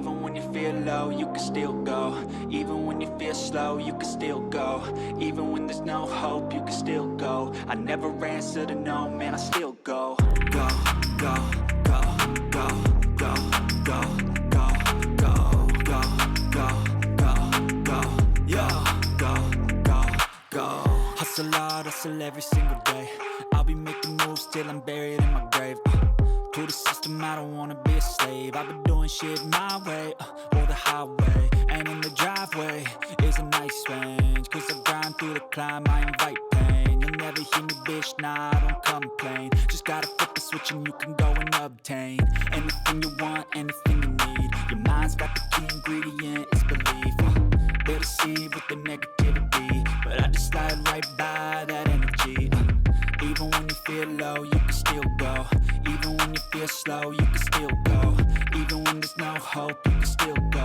Even when you feel low, you can still go. Even when you feel slow, you can still go. Even when there's no hope, you can still go. I never answer to no, man, I still go. Go, go, go, go, go, go, go, go, go, go, go, go, yo, go, go, go. Hustle hard, hustle every single day. I'll be making moves till I'm buried in my grave. To the system, I don't wanna be a slave. I've been doing shit my way, or the highway. And in the driveway is a nice range. Cause I grind through the climb, I invite pain. You'll never hear me, bitch, nah, I don't complain. Just gotta flip the switch and you can go and obtain anything you want, anything you need. Your mind's got the key ingredient, it's belief. They'll deceive with the negativity, but I just slide right by that energy. Even when you feel low, you can still go. Even when you feel slow, you can still go. Even when there's no hope, you can still go.